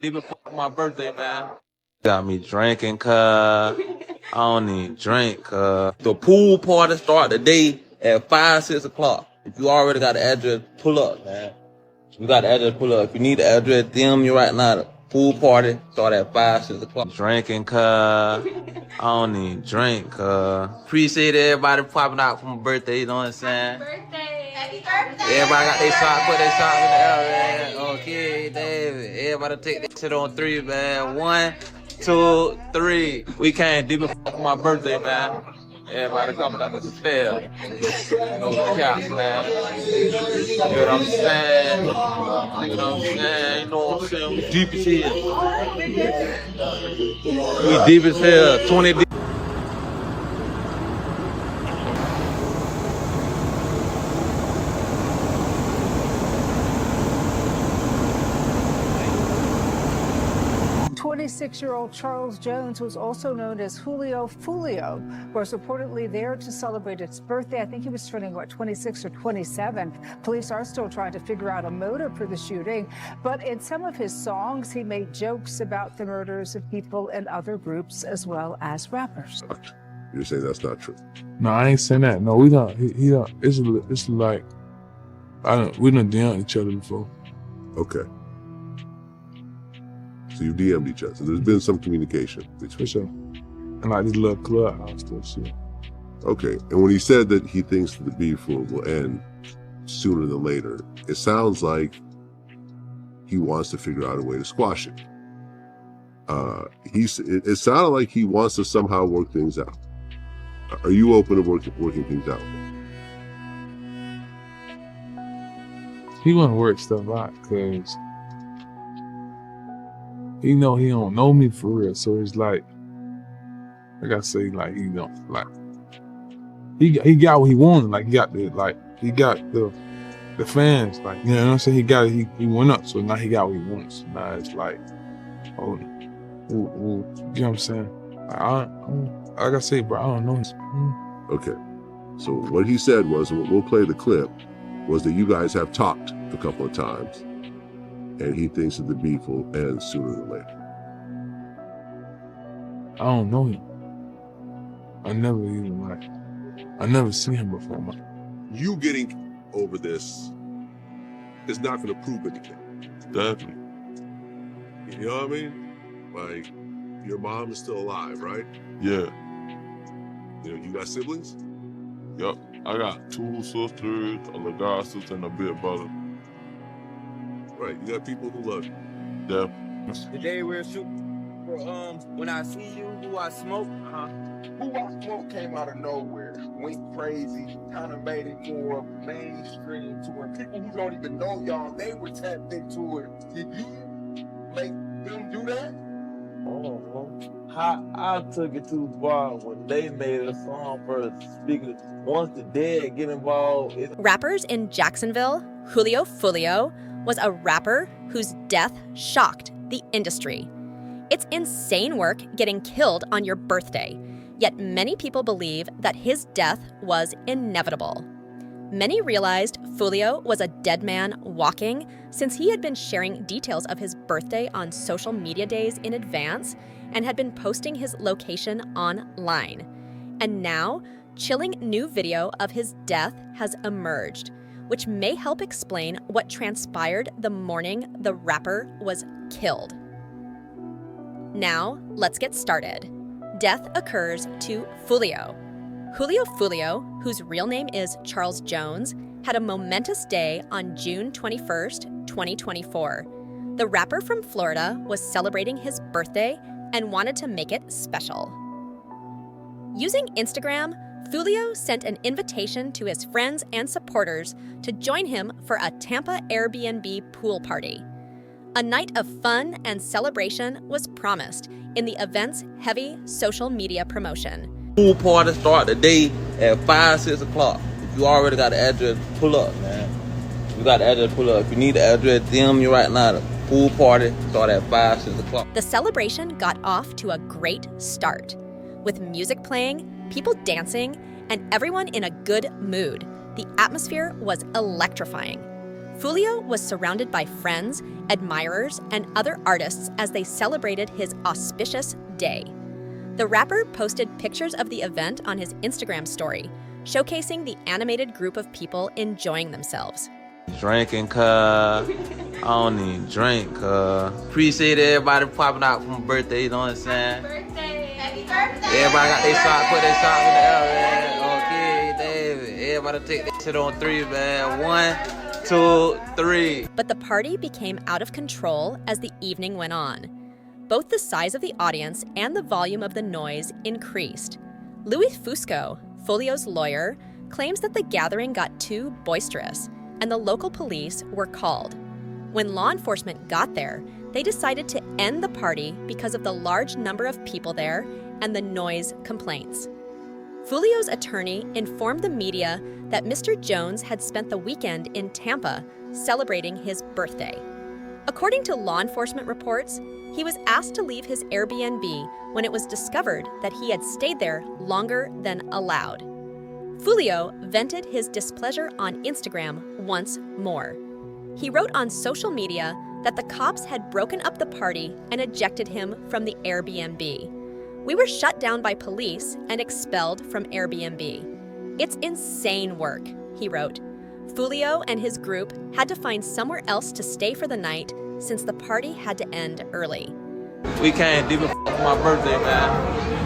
Even for my birthday, man. Got me drinking, cuz. I don't even drink, cuz. The pool party start today at 5, 6 o'clock. If you already got the address, pull up, man. You got the address, pull up. If you need the address, DM me right now. The pool party start at 5, 6 o'clock. Drinking, cuz. I don't even drink, cuz. Appreciate everybody popping out for my birthday, you know what I'm saying? Happy birthday! Happy birthday! Everybody got their shot, put their shots in the air, man. Okay, David. Everybody take that shit on 3, man. 1, 2, 3. We came deep for my birthday, man. Everybody coming out to fair. No caps, man. You know what I'm saying? You know what I'm saying? You know what I'm saying? We deep as hell. We deep as hell. 20 deep. 26-year-old Charles Jones was also known as Julio Foolio, was reportedly there to celebrate his birthday. I think he was turning, 26 or 27. Police are still trying to figure out a motive for the shooting. But in some of his songs, he made jokes about the murders of people in other groups as well as rappers. You're saying that's not true? No, I ain't saying that. No, we don't. He don't. It's like, we done DM'd each other before. Okay. So you DM'd each other. So there's been some communication between. For sure. And like this little clubhouse stuff, shit. Okay. And when he said that he thinks the beef will end sooner than later, it sounds like he wants to figure out a way to squash it. It sounded like he wants to somehow work things out. Are you open to working things out? He want to work stuff out because he know he don't know me for real. So it's like I say, like, he don't, like, he got what he wanted. Like, he got the fans. Like, you know what I'm saying? He went up. So now he got what he wants. So now it's like, oh, you know what I'm saying? Like I say, bro, I don't know. Okay. So what he said was, and we'll play the clip, was that you guys have talked a couple of times, and he thinks that the beef will end sooner than later. I don't know him. I never seen him before. You getting over this is not going to prove anything. Definitely. You know what I mean? Like, your mom is still alive, right? Yeah. You know, you got siblings? Yup. I got 2 sisters, a little god sister, and a big brother. Right. You got people who love you. Yeah. The day we're shooting for When I See You, Who I Smoke, Who I Smoke came out of nowhere, went crazy, kind of made it more mainstream to where people who don't even know y'all, they were tapped into it. Did you make them do that? Oh, I took it too far when they made a song for speaking. Once the dead get involved. Rappers in Jacksonville, Julio Foolio was a rapper whose death shocked the industry. It's insane work getting killed on your birthday, yet many people believe that his death was inevitable. Many realized Foolio was a dead man walking since he had been sharing details of his birthday on social media days in advance and had been posting his location online. And now, chilling new video of his death has emerged, which may help explain what transpired the morning the rapper was killed. Now, let's get started. Death occurs to Foolio. Julio Foolio, whose real name is Charles Jones, had a momentous day on June 21st, 2024. The rapper from Florida was celebrating his birthday and wanted to make it special. Using Instagram, Foolio sent an invitation to his friends and supporters to join him for a Tampa Airbnb pool party. A night of fun and celebration was promised in the event's heavy social media promotion. Pool party start today at 5, 6 o'clock. If you already got the address, pull up, man. You got the address, pull up. If you need the address, DM me right now. The pool party start at 5, 6 o'clock. The celebration got off to a great start. With music playing, people dancing, and everyone in a good mood, the atmosphere was electrifying. Foolio was surrounded by friends, admirers, and other artists as they celebrated his auspicious day. The rapper posted pictures of the event on his Instagram story, showcasing the animated group of people enjoying themselves. Drinking, cuz. I don't even drink, cuz. Appreciate everybody popping out for my birthday, you know what I'm saying? Happy birthday! Everybody got their shot, put their shot in the air, man. Okay, David. Everybody take that shit on 3, man. 1, 2, 3. But the party became out of control as the evening went on. Both the size of the audience and the volume of the noise increased. Louis Fusco, Foolio's lawyer, claims that the gathering got too boisterous, and the local police were called. When law enforcement got there, they decided to end the party because of the large number of people there and the noise complaints. Foolio's attorney informed the media that Mr. Jones had spent the weekend in Tampa celebrating his birthday. According to law enforcement reports, he was asked to leave his Airbnb when it was discovered that he had stayed there longer than allowed. Foolio vented his displeasure on Instagram once more. He wrote on social media that the cops had broken up the party and ejected him from the Airbnb. "We were shut down by police and expelled from Airbnb. It's insane work," he wrote. Foolio and his group had to find somewhere else to stay for the night since the party had to end early. We came deep for my birthday, man.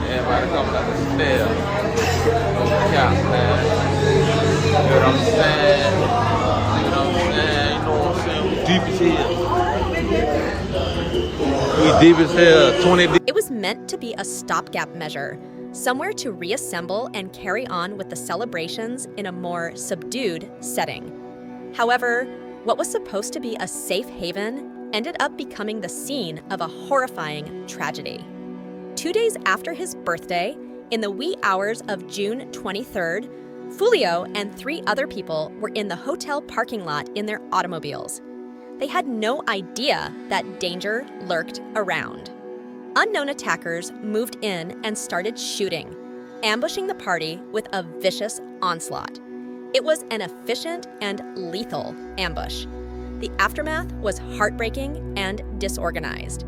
Everybody coming out the stairs. No cap, man. You know what I'm saying? You know what I'm saying? You know what I'm saying? We deep as hell. We deep as hell. 20 deep. It was meant to be a stopgap measure, somewhere to reassemble and carry on with the celebrations in a more subdued setting. However, what was supposed to be a safe haven ended up becoming the scene of a horrifying tragedy. 2 days after his birthday, in the wee hours of June 23rd, Foolio and 3 other people were in the hotel parking lot in their automobiles. They had no idea that danger lurked around. Unknown attackers moved in and started shooting, ambushing the party with a vicious onslaught. It was an efficient and lethal ambush. The aftermath was heartbreaking and disorganized.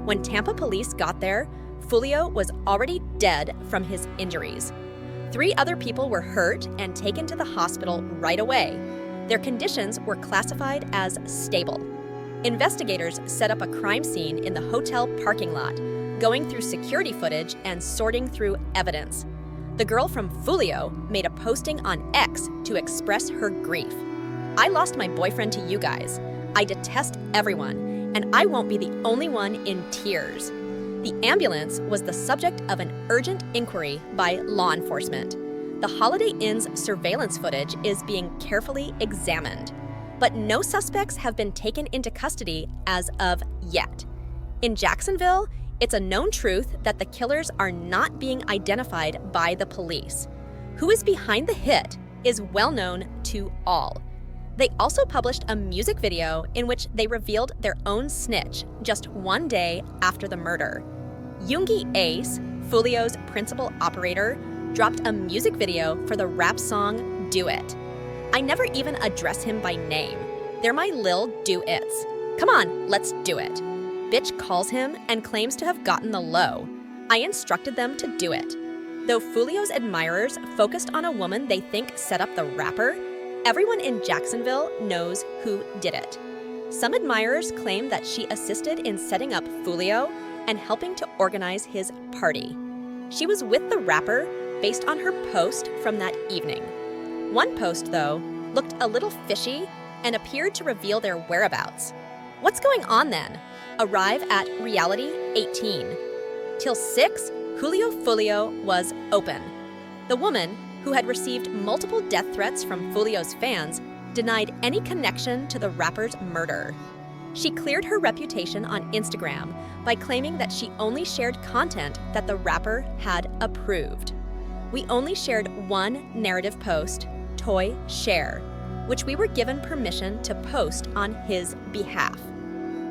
When Tampa police got there, Foolio was already dead from his injuries. 3 other people were hurt and taken to the hospital right away. Their conditions were classified as stable. Investigators set up a crime scene in the hotel parking lot, going through security footage and sorting through evidence. The girl from Foolio made a posting on X to express her grief. "I lost my boyfriend to you guys. I detest everyone, and I won't be the only one in tears." The ambulance was the subject of an urgent inquiry by law enforcement. The Holiday Inn's surveillance footage is being carefully examined, but no suspects have been taken into custody as of yet. In Jacksonville, it's a known truth that the killers are not being identified by the police. Who is behind the hit is well known to all. They also published a music video in which they revealed their own snitch just 1 day after the murder. Yungeen Ace, Foolio's principal operator, dropped a music video for the rap song Do It. I never even address him by name. They're my lil do-its. Come on, let's do it. Bitch calls him and claims to have gotten the low. I instructed them to do it. Though Foolio's admirers focused on a woman they think set up the rapper, everyone in Jacksonville knows who did it. Some admirers claim that she assisted in setting up Foolio and helping to organize his party. She was with the rapper based on her post from that evening. One post, though, looked a little fishy and appeared to reveal their whereabouts. What's going on then? Arrive at reality 18. Till 6, Julio Foolio was open. The woman, who had received multiple death threats from Foolio's fans, denied any connection to the rapper's murder. She cleared her reputation on Instagram by claiming that she only shared content that the rapper had approved. We only shared one narrative post, Toy Share, which we were given permission to post on his behalf.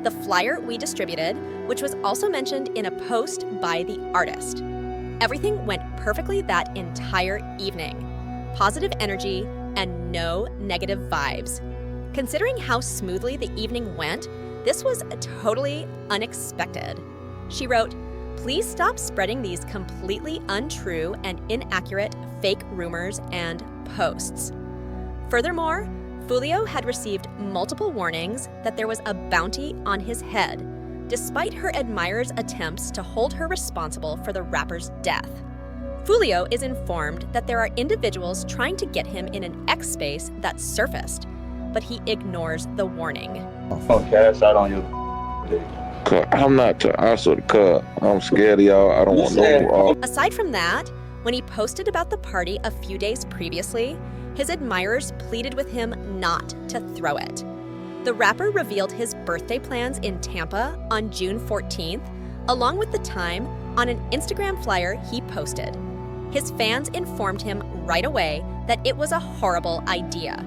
The flyer we distributed, which was also mentioned in a post by the artist. Everything went perfectly that entire evening. Positive energy and no negative vibes. Considering how smoothly the evening went, this was totally unexpected. She wrote, "Please stop spreading these completely untrue and inaccurate fake rumors and posts." Furthermore, Foolio had received multiple warnings that there was a bounty on his head, despite her admirers' attempts to hold her responsible for the rapper's death. Foolio is informed that there are individuals trying to get him in an X space that surfaced, but he ignores the warning. I'll cash out on you. I'm not I'm scared of y'all. I don't want no. Aside from that, when he posted about the party a few days previously, his admirers pleaded with him not to throw it. The rapper revealed his birthday plans in Tampa on June 14th, along with the time, on an Instagram flyer he posted. His fans informed him right away that it was a horrible idea.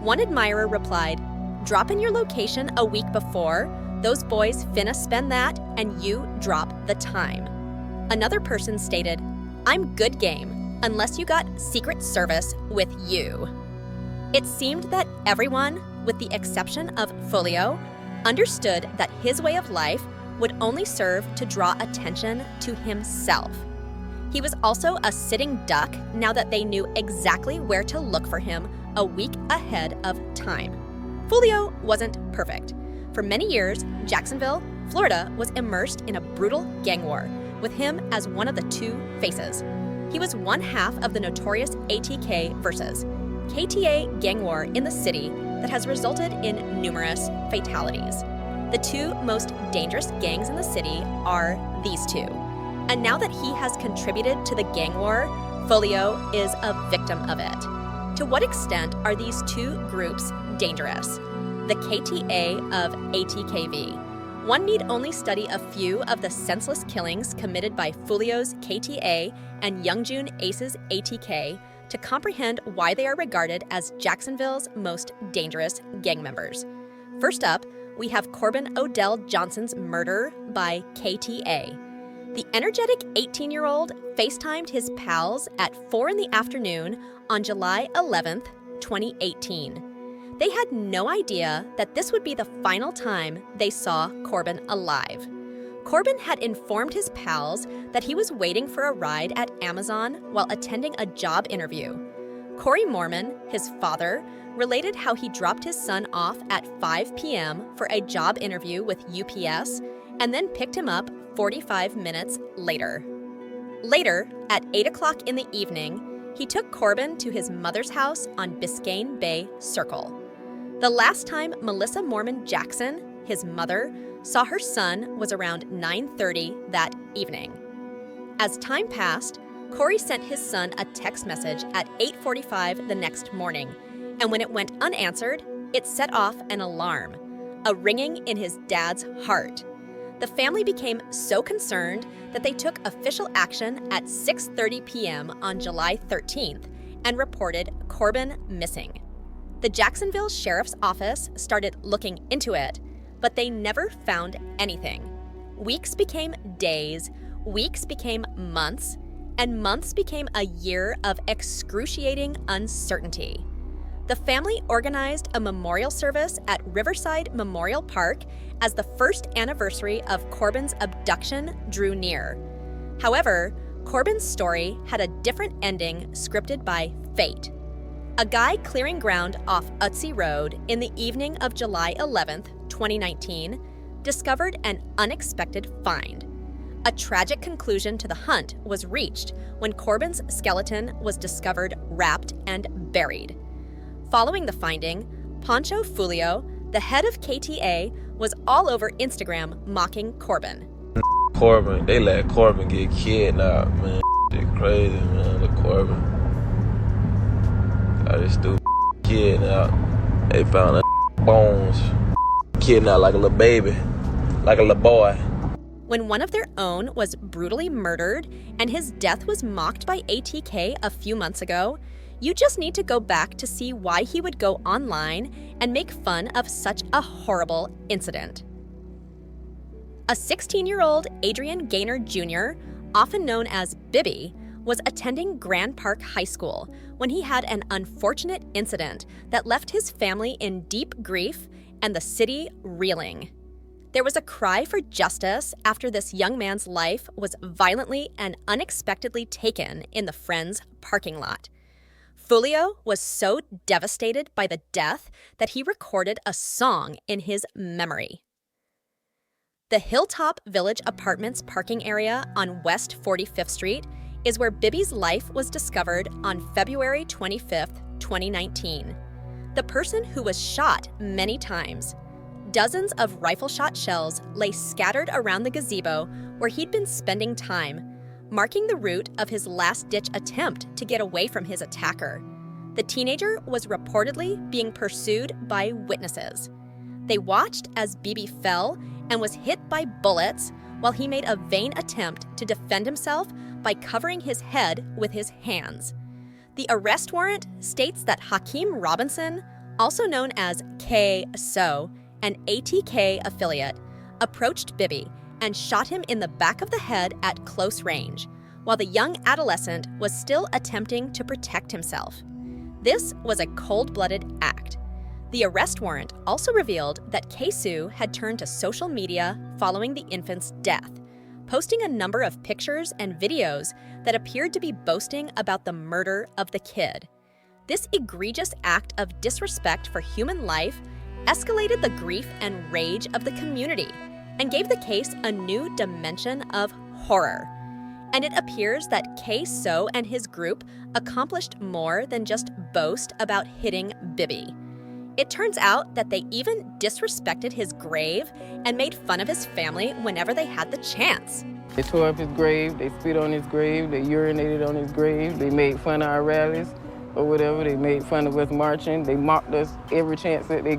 One admirer replied, "Drop in your location a week before, those boys finna spend that, and you drop the time." Another person stated, "I'm good game, unless you got Secret Service with you." It seemed that everyone, with the exception of Foolio, understood that his way of life would only serve to draw attention to himself. He was also a sitting duck now that they knew exactly where to look for him a week ahead of time. Foolio wasn't perfect. For many years, Jacksonville, Florida was immersed in a brutal gang war, with him as one of the two faces. He was one half of the notorious ATK versus KTA gang war in the city that has resulted in numerous fatalities. The two most dangerous gangs in the city are these two. And now that he has contributed to the gang war, Foolio is a victim of it. To what extent are these two groups dangerous? The KTA of ATKV. One need only study a few of the senseless killings committed by Foolio's KTA and Yungeen Ace's ATK to comprehend why they are regarded as Jacksonville's most dangerous gang members. First up, we have Corbin Odell Johnson's murder by KTA. The energetic 18-year-old FaceTimed his pals at 4 in the afternoon on July 11th, 2018. They had no idea that this would be the final time they saw Corbin alive. Corbin had informed his pals that he was waiting for a ride at Amazon while attending a job interview. Corey Mormon, his father, related how he dropped his son off at 5 p.m. for a job interview with UPS and then picked him up 45 minutes later. Later, at 8 o'clock in the evening, he took Corbin to his mother's house on Biscayne Bay Circle. The last time Melissa Mormon Jackson, his mother, saw her son was around 9:30 that evening. As time passed, Corey sent his son a text message at 8:45 the next morning, and when it went unanswered, it set off an alarm, a ringing in his dad's heart. The family became so concerned that they took official action at 6:30 p.m. on July 13th and reported Corbin missing. The Jacksonville Sheriff's Office started looking into it, but they never found anything. Weeks became days, weeks became months, and months became a year of excruciating uncertainty. The family organized a memorial service at Riverside Memorial Park as the first anniversary of Corbin's abduction drew near. However, Corbin's story had a different ending scripted by fate. A guy clearing ground off Utsey Road in the evening of July 11th, 2019, discovered an unexpected find. A tragic conclusion to the hunt was reached when Corbin's skeleton was discovered wrapped and buried. Following the finding, Pancho Foolio, the head of KTA, was all over Instagram mocking Corbin. Corbin, they let Corbin get kidnapped, man. Shit crazy, man. The Corbin. Got this stupid kidnapped. They found a bones. Kidnapped like a little baby. Like a little boy. When one of their own was brutally murdered and his death was mocked by ATK a few months ago, you just need to go back to see why he would go online and make fun of such a horrible incident. A 16-year-old Adrian Gaynor Jr., often known as Bibby, was attending Grand Park High School when he had an unfortunate incident that left his family in deep grief and the city reeling. There was a cry for justice after this young man's life was violently and unexpectedly taken in the Friends parking lot. Foolio was so devastated by the death that he recorded a song in his memory. The Hilltop Village Apartments parking area on West 45th Street is where Bibby's life was discovered on February 25th, 2019. The person who was shot many times. Dozens of rifle shot shells lay scattered around the gazebo where he'd been spending time, marking the route of his last-ditch attempt to get away from his attacker. The teenager was reportedly being pursued by witnesses. They watched as Bibi fell and was hit by bullets while he made a vain attempt to defend himself by covering his head with his hands. The arrest warrant states that Hakeem Robinson, also known as K-So, an ATK affiliate, approached Bibi and shot him in the back of the head at close range, while the young adolescent was still attempting to protect himself. This was a cold-blooded act. The arrest warrant also revealed that K-So had turned to social media following the infant's death, posting a number of pictures and videos that appeared to be boasting about the murder of the kid. This egregious act of disrespect for human life escalated the grief and rage of the community and gave the case a new dimension of horror. And it appears that K-So and his group accomplished more than just boast about hitting Bibi. It turns out that they even disrespected his grave and made fun of his family whenever they had the chance. They tore up his grave, they spit on his grave, they urinated on his grave, they made fun of our rallies or whatever, they made fun of us marching, they mocked us every chance that they